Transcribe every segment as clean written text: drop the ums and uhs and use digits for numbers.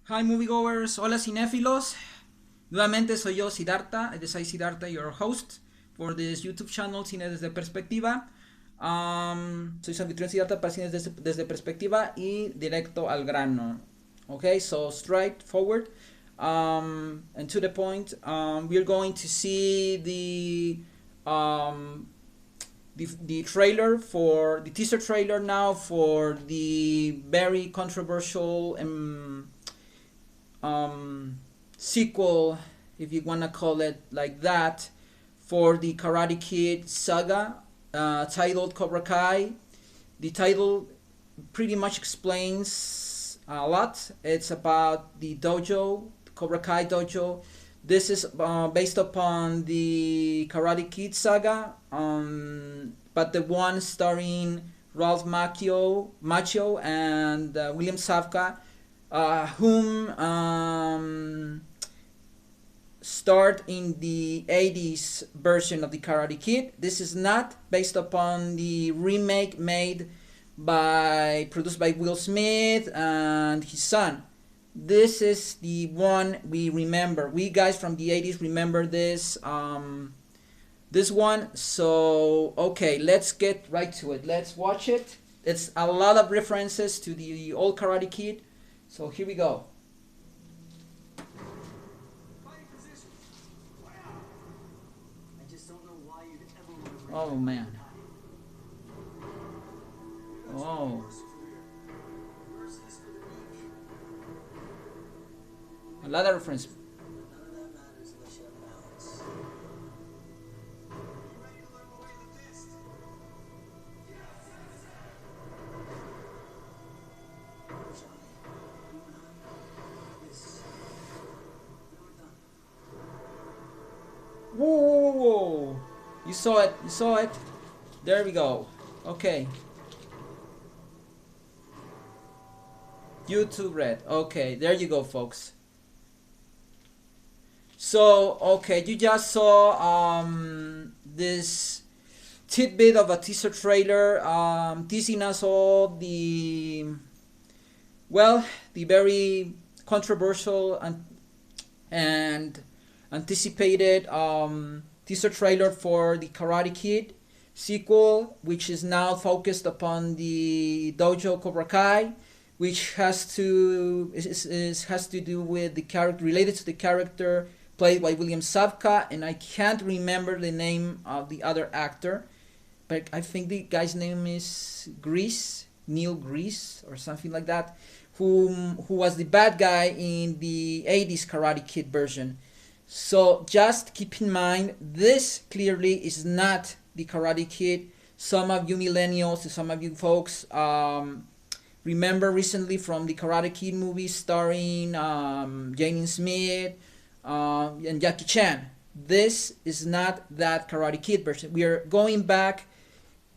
Hi moviegoers, hola cinéfilos. Nuevamente soy yo, Siddhartha. Soy Siddhartha, your host for this YouTube channel Cine desde Perspectiva. Soy su anfitrión Siddhartha para Cine desde Perspectiva y directo al grano. Okay, so straightforward and to the point. We're going to see the trailer for the teaser trailer now for the very controversial sequel, if you wanna call it like that, for the Karate Kid saga, titled Cobra Kai. The title pretty much explains a lot. It's about the dojo, Cobra Kai dojo. This is based upon the Karate Kid saga, but the one starring Ralph Machio and William Zabka, whom start in the 80s version of the Karate Kid. This is not based upon the remake made produced by Will Smith and his son. This is the one we remember. We guys from the 80s remember this one. So okay, let's get right to it. Let's watch it. It's a lot of references to the old Karate Kid. So here we go. Oh man. Oh. A lot of reference. Whoa, whoa, whoa. You saw it. You saw it. There we go. Okay. YouTube Red. Okay, there you go, folks. So, okay, you just saw this tidbit of a teaser trailer teasing us all the very controversial and anticipated teaser trailer for the Karate Kid sequel, which is now focused upon the dojo Cobra Kai, which has to do with the character related to the character played by William Zabka, and I can't remember the name of the other actor, but I think the guy's name is Neil Grease or something like that, who was the bad guy in the 80s Karate Kid version. So just keep in mind, this clearly is not the Karate Kid. Some of you millennials, some of you folks, remember recently from the Karate Kid movie starring Jaden Smith and Jackie Chan. This is not that Karate Kid version. We are going back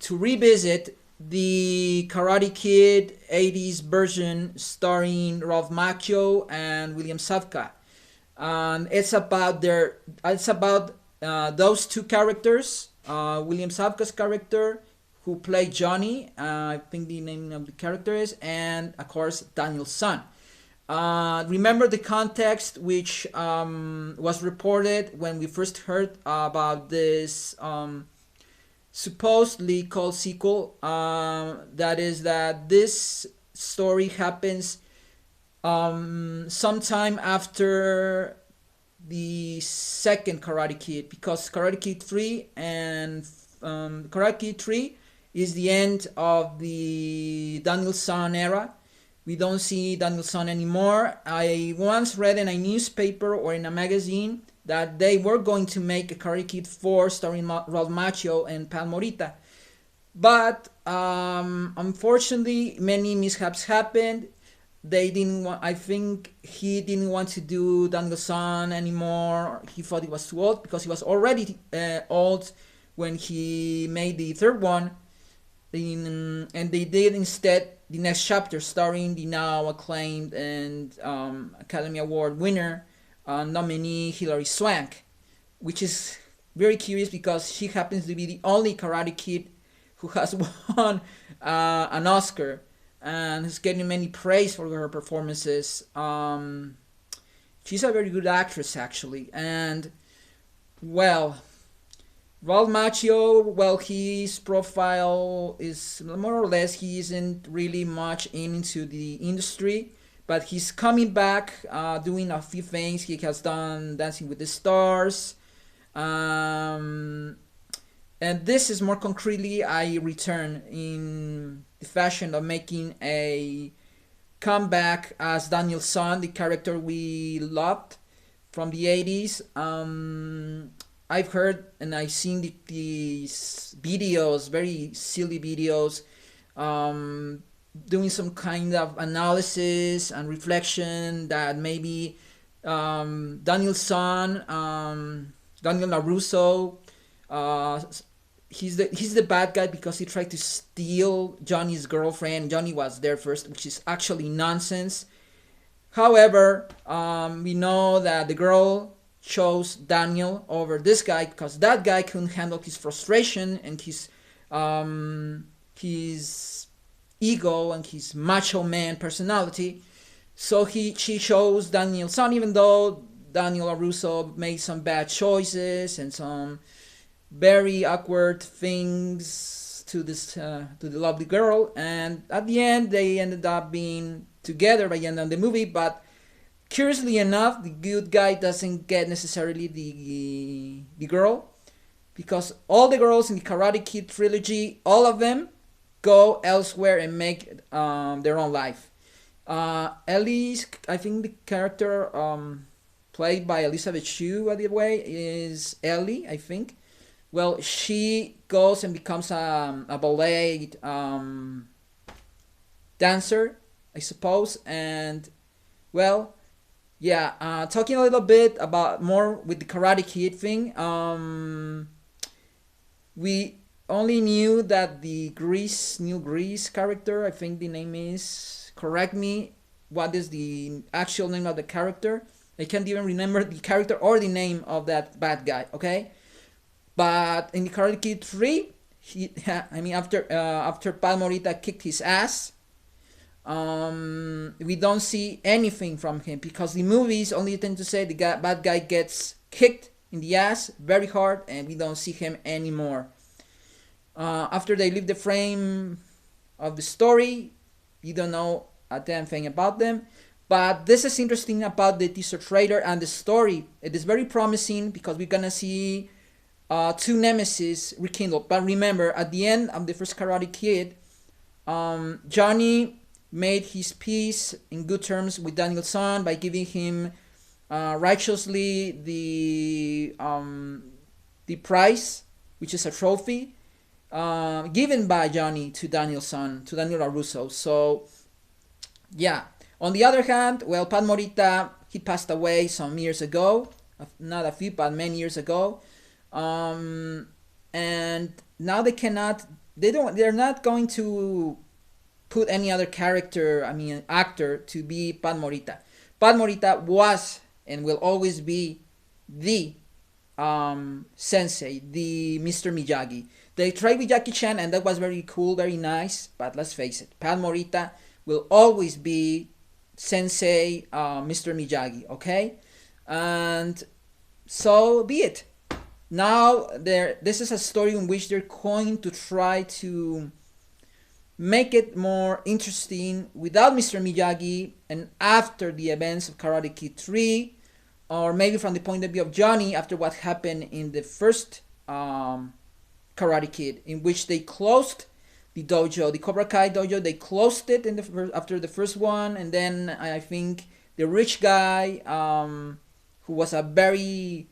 to revisit the Karate Kid 80s version starring Ralph Macchio and William Zabka. And it's about those two characters, William Zabka's character, who played Johnny, I think the name of the character is, and of course Daniel's son. Remember the context which was reported when we first heard about this supposedly called sequel. That is that this story happens sometime after the second Karate Kid, because Karate Kid 3 and Karate Kid 3 is the end of the Daniel-san era. We don't see Daniel-san anymore. I once read in a newspaper or in a magazine that they were going to make a Karate Kid 4 starring Ralph Macchio and Pat Morita. But unfortunately, many mishaps happened. They didn't want, I think he didn't want to do Daniel-san anymore. He thought he was too old, because he was already old when he made the third one. And they did instead the next chapter starring the now acclaimed and Academy Award winner nominee Hilary Swank, which is very curious because she happens to be the only Karate Kid who has won an Oscar. and is getting many praise for her performances. She's a very good actress, actually. And, well, Ralph Machio, well, his profile is more or less, he isn't really much into the industry, but he's coming back, doing a few things. He has done Dancing with the Stars, um, and this is more concretely a return in the fashion of making a comeback as Daniel Son, the character we loved from the 80s. I've heard and I've seen these videos, very silly videos, um, doing some kind of analysis and reflection that maybe Daniel Son, Daniel LaRusso, uh, he's the bad guy because he tried to steal Johnny's girlfriend. Johnny was there first, which is actually nonsense. However, we know that the girl chose Daniel over this guy because that guy couldn't handle his frustration and his ego and his macho man personality. So she chose Daniel's son, even though Daniel LaRusso made some bad choices and some very awkward things to the lovely girl. And at the end, they ended up being together by the end of the movie. But curiously enough, the good guy doesn't get necessarily the girl, because all the girls in the Karate Kid trilogy, all of them go elsewhere and make their own life. Ellie's, I think the character played by Elizabeth Shue, by the way, is Ellie, I think. Well, she goes and becomes a ballet dancer, I suppose. And, well, yeah, talking a little bit about more with the Karate Kid thing. We only knew that the Neil Grease character, I think the name is, correct me, what is the actual name of the character? I can't even remember the character or the name of that bad guy, okay? But in the Karate Kid 3, after Pat Morita kicked his ass, we don't see anything from him because the movies only tend to say the bad guy gets kicked in the ass very hard and we don't see him anymore. After they leave the frame of the story, you don't know a damn thing about them. But this is interesting about the teaser trailer and the story. It is very promising because we're gonna see two nemesis rekindled. But remember, at the end of the first Karate Kid, Johnny made his peace in good terms with Daniel's son by giving him righteously the prize, which is a trophy, given by Johnny to Daniel's son, to Daniel LaRusso. So, yeah. On the other hand, well, Pat Morita, he passed away some years ago, not a few, but many years ago, and now they're not going to put any other actor to be Pat Morita. Pat Morita was and will always be the sensei, the Mr. Miyagi. They tried with Jackie Chan and that was very cool, very nice, but let's face it, Pat Morita will always be Sensei Mr. Miyagi, okay? And so be it. Now this is a story in which they're going to try to make it more interesting without Mr. Miyagi and after the events of Karate Kid 3, or maybe from the point of view of Johnny after what happened in the first Karate Kid, in which they closed the dojo, the Cobra Kai dojo. They closed it after the first one, and then I think the rich guy, who was a really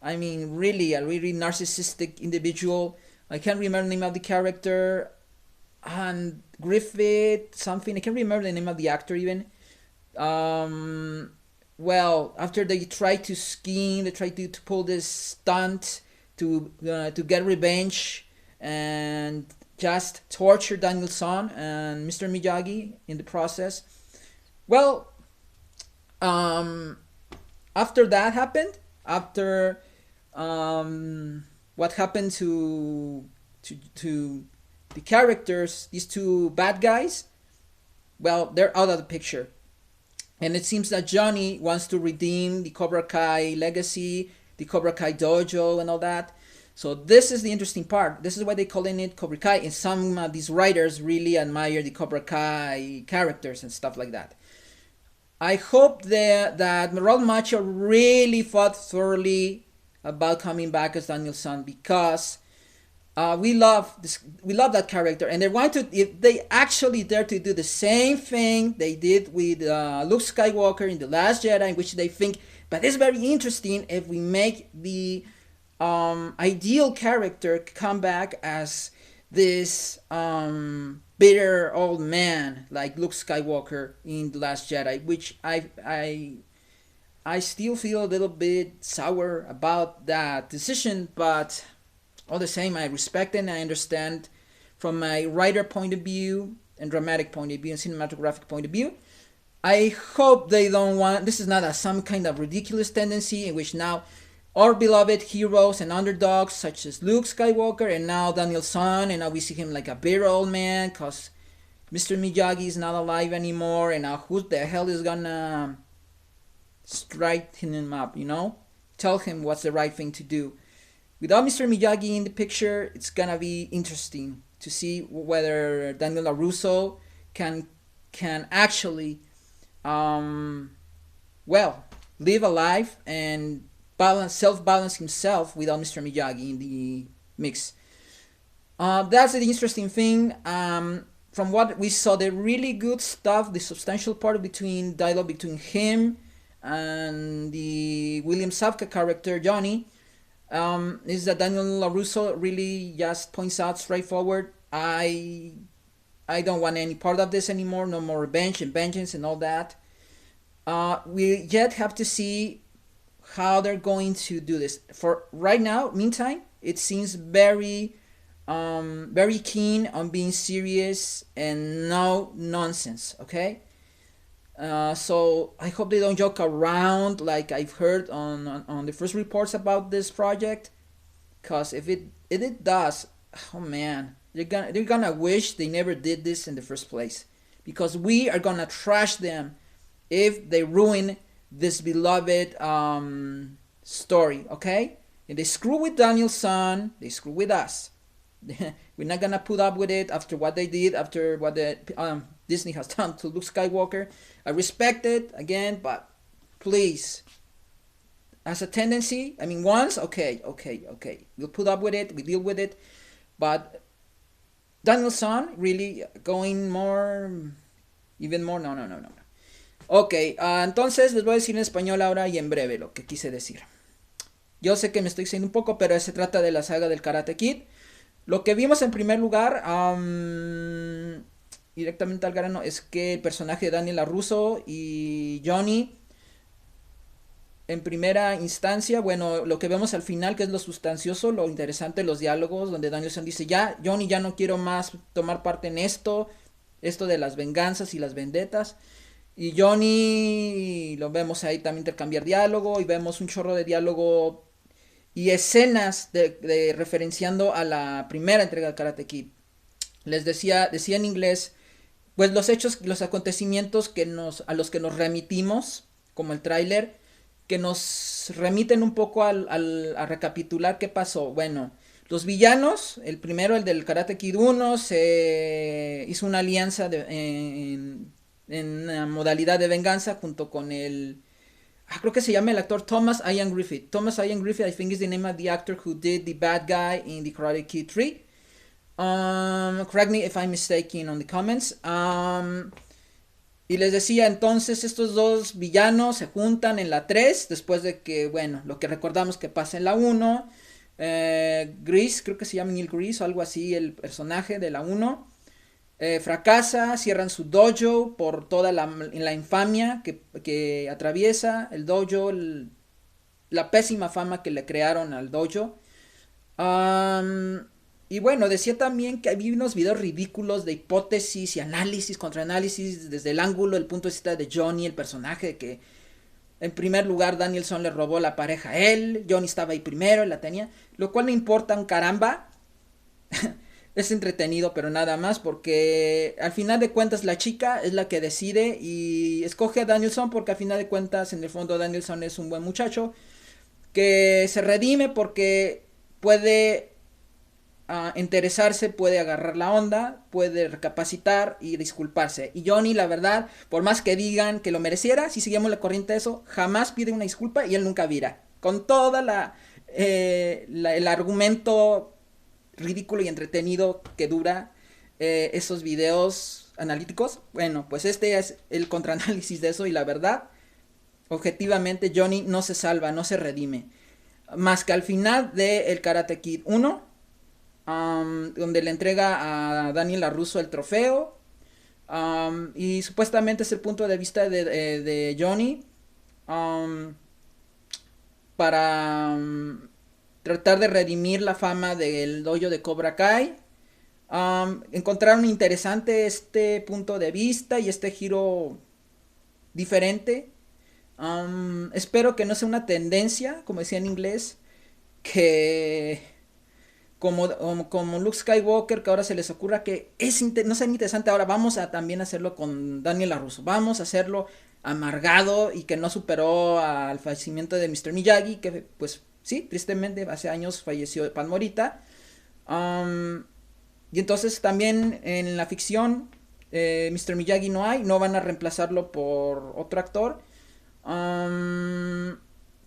narcissistic individual. I can't remember the name of the character, and Griffith something. I can't remember the name of the actor even. Well, after they tried to scheme, they tried to pull this stunt to get revenge and just torture Daniel's son and Mr. Miyagi in the process. Well, after that happened, after what happened to the characters, these two bad guys, well, they're out of the picture. And it seems that Johnny wants to redeem the Cobra Kai legacy, the Cobra Kai dojo, and all that. So this is the interesting part. This is why they calling it Cobra Kai. And some of these writers really admire the Cobra Kai characters and stuff like that. I hope that Ralph Machio really thought thoroughly about coming back as Daniel's son, because we love that character, and they want to. If they actually dare to do the same thing they did with Luke Skywalker in The Last Jedi, in which they think, but it's very interesting if we make the ideal character come back as this bitter old man like Luke Skywalker in The Last Jedi, which I still feel a little bit sour about that decision, but all the same, I respect it and I understand from my writer point of view and dramatic point of view and cinematographic point of view. I hope they don't want, this is not some kind of ridiculous tendency in which now our beloved heroes and underdogs such as Luke Skywalker and now Daniel's son, and now we see him like a bitter old man because Mr. Miyagi is not alive anymore, and now who the hell is gonna straighten him up, tell him what's the right thing to do. Without Mr. Miyagi in the picture, it's gonna be interesting to see whether Daniel LaRusso can actually live a life and self-balance himself without Mr. Miyagi in the mix. That's the interesting thing. From what we saw, the really good stuff, the substantial part between dialogue between him and the William Zabka character Johnny, is that Daniel LaRusso really just points out straightforward, I don't want any part of this anymore, no more revenge and vengeance and all that. We yet have to see how they're going to do this. For right now, meantime, it seems very keen on being serious and no nonsense, okay? So I hope they don't joke around like I've heard on the first reports about this project, because if it does, oh man, they're gonna wish they never did this in the first place, because we are gonna trash them if they ruin this beloved story, okay? If they screw with Daniel's son, they screw with us. We're not gonna put up with it after what they did, after what the Disney has done to Luke Skywalker. I respect it again, but please, as a tendency, I mean, once, okay, we'll put up with it, we deal with it, but Daniel's son really going even more, no. Ok, entonces les voy a decir en español ahora y en breve lo que quise decir. Yo sé que me estoy diciendo un poco, pero se trata de la saga del Karate Kid. Lo que vimos en primer lugar, directamente al grano, es que el personaje de Daniel LaRusso y Johnny, en primera instancia, bueno, lo que vemos al final, que es lo sustancioso, lo interesante, los diálogos, donde Danielson dice, Johnny, ya no quiero más tomar parte en esto de las venganzas y las vendetas. Y Johnny, lo vemos ahí también intercambiar diálogo, y vemos un chorro de diálogo y escenas de referenciando a la primera entrega de Karate Kid. Les decía en inglés, pues los hechos, los acontecimientos a los que nos remitimos, como el tráiler, que nos remiten un poco a recapitular qué pasó. Bueno, los villanos, el primero, el del Karate Kid 1, se hizo una alianza en una modalidad de venganza junto con creo que se llama el actor Thomas Ian Griffith. Thomas Ian Griffith, I think, is the name of the actor who did the bad guy in the Karate Kid 3. Correct me if I'm mistaken on the comments. Y les decía, entonces estos dos villanos se juntan en la 3, después de que, bueno, lo que recordamos que pasa en la 1. Grease, creo que se llama Neil Grease o algo así, el personaje de la 1. Fracasa, cierran su dojo por toda la infamia que atraviesa el dojo, la pésima fama que le crearon al dojo. Y bueno, decía también que había unos videos ridículos de hipótesis y análisis, contraanálisis, desde el ángulo, el punto de vista de Johnny, el personaje, que en primer lugar Danielson le robó la pareja a él, Johnny estaba ahí primero, él la tenía, lo cual no importa un caramba. Es entretenido, pero nada más, porque al final de cuentas la chica es la que decide y escoge a Danielson porque al final de cuentas en el fondo Danielson es un buen muchacho que se redime porque puede interesarse, puede agarrar la onda, puede recapacitar y disculparse. Y Johnny, la verdad, por más que digan que lo mereciera, si seguimos la corriente de eso, jamás pide una disculpa y él nunca vira. Con toda el argumento ridículo y entretenido que dura esos videos analíticos, bueno, pues este es el contraanálisis de eso y la verdad, objetivamente Johnny no se salva, no se redime. Más que al final de El Karate Kid 1, donde le entrega a Daniel LaRusso el trofeo. Y supuestamente es el punto de vista de Johnny um, para tratar de redimir la fama del dojo de Cobra Kai. Encontraron interesante este punto de vista y este giro diferente. Espero que no sea una tendencia, como decía en inglés, que como Luke Skywalker, que ahora se les ocurra que no sea interesante, ahora vamos a también hacerlo con Daniel LaRusso, vamos a hacerlo amargado y que no superó al fallecimiento de Mr. Miyagi, que pues sí, tristemente hace años falleció Pan Morita. Um, y entonces también en la ficción Mr. Miyagi no hay, no van a reemplazarlo por otro actor. Um,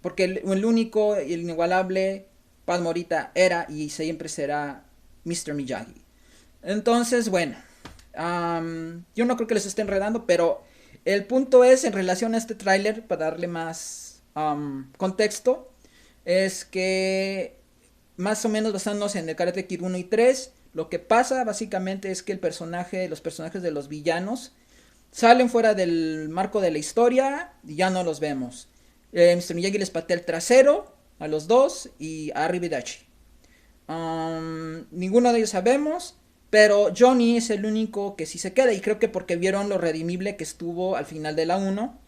Porque el único y el inigualable Paz Morita era y siempre será Mr. Miyagi. Entonces, bueno, yo no creo que les esté enredando, pero el punto es en relación a este tráiler, para darle más contexto, es que más o menos basándonos en el Karate Kid 1 y 3, lo que pasa básicamente es que los personajes de los villanos salen fuera del marco de la historia y ya no los vemos. Mr. Miyagi les patea el trasero a los dos y a Arrivederci. Ninguno de ellos sabemos, pero Johnny es el único que sí se queda y creo que porque vieron lo redimible que estuvo al final de la 1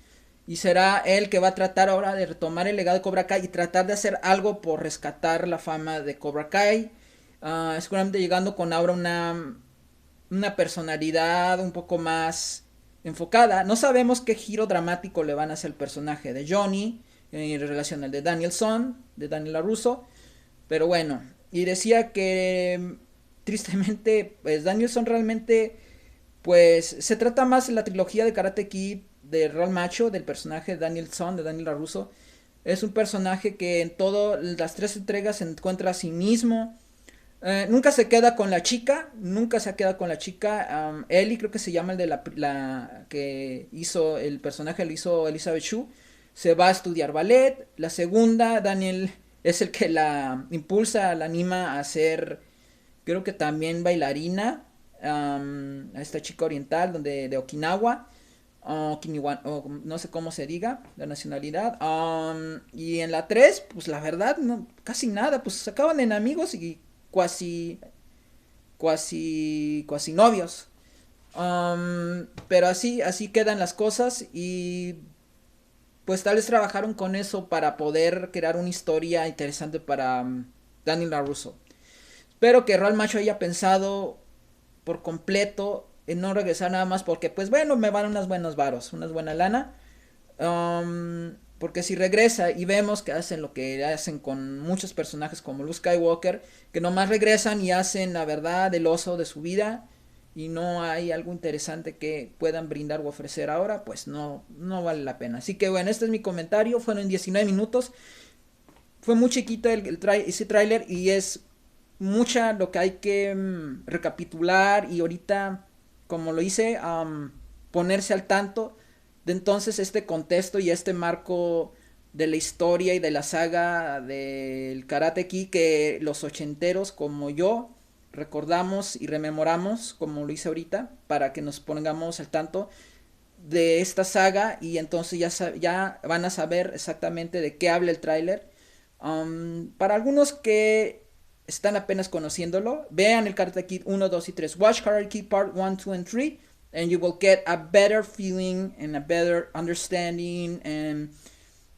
y será él que va a tratar ahora de retomar el legado de Cobra Kai y tratar de hacer algo por rescatar la fama de Cobra Kai. Seguramente llegando con ahora una personalidad un poco más enfocada. No sabemos qué giro dramático le van a hacer el personaje de Johnny en relación al de Danielson, de Daniel LaRusso. Pero bueno, y decía que tristemente, pues Danielson realmente, pues se trata más de la trilogía de Karate Kid de Real Macho, del personaje de Danielson, de Daniel LaRusso. Es un personaje que en todas las tres entregas se encuentra a sí mismo. Nunca se queda con la chica, nunca se ha quedado con la chica. Ellie creo que se llama el de la que hizo el personaje, lo hizo Elizabeth Shue. Se va a estudiar ballet. La segunda, Daniel es el que la impulsa, la anima a ser, creo que también bailarina. A esta chica oriental de Okinawa. No sé cómo se diga, la nacionalidad. Y en la 3 pues la verdad, no, casi nada, pues se acaban en amigos y cuasi, cuasi novios. Pero así quedan las cosas y pues tal vez trabajaron con eso para poder crear una historia interesante para Daniel LaRusso. Espero que Real Macho haya pensado por completo en no regresar nada más porque pues bueno, me van unas buenas varos, unas buena lana. Porque si regresa y vemos que hacen lo que hacen con muchos personajes como Luke Skywalker, que nomás regresan y hacen la verdad del oso de su vida y no hay algo interesante que puedan brindar o ofrecer ahora, pues no vale la pena. Así que bueno, este es mi comentario, fueron 19 minutos, fue muy chiquito ese tráiler y es mucha lo que hay que recapitular y ahorita, como lo hice, ponerse al tanto de entonces este contexto y este marco de la historia y de la saga del Karate Kid que los ochenteros como yo recordamos y rememoramos como lo hice ahorita para que nos pongamos al tanto de esta saga y entonces ya van a saber exactamente de qué habla el tráiler. Para algunos que están apenas conociéndolo, vean el Karate Kid 1, 2 y 3. Watch Karate Kid Part 1, 2 and 3 and you will get a better feeling and a better understanding and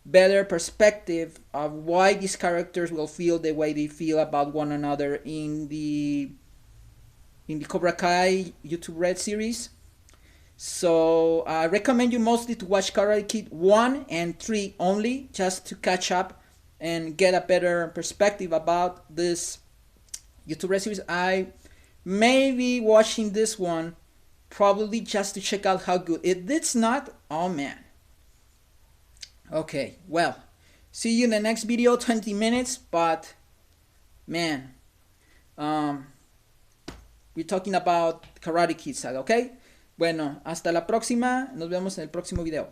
better perspective of why these characters will feel the way they feel about one another in the in the Cobra Kai YouTube Red series. So I recommend you mostly to watch Karate Kid 1 and 3 only, just to catch up and get a better perspective about this YouTube Red series. I may be watching this one probably just to check out how good. If it's not, oh man. Okay, well, see you in the next video, 20 minutes, but man, we're talking about Karate Kid saga, okay? Bueno, hasta la próxima, nos vemos en el próximo video.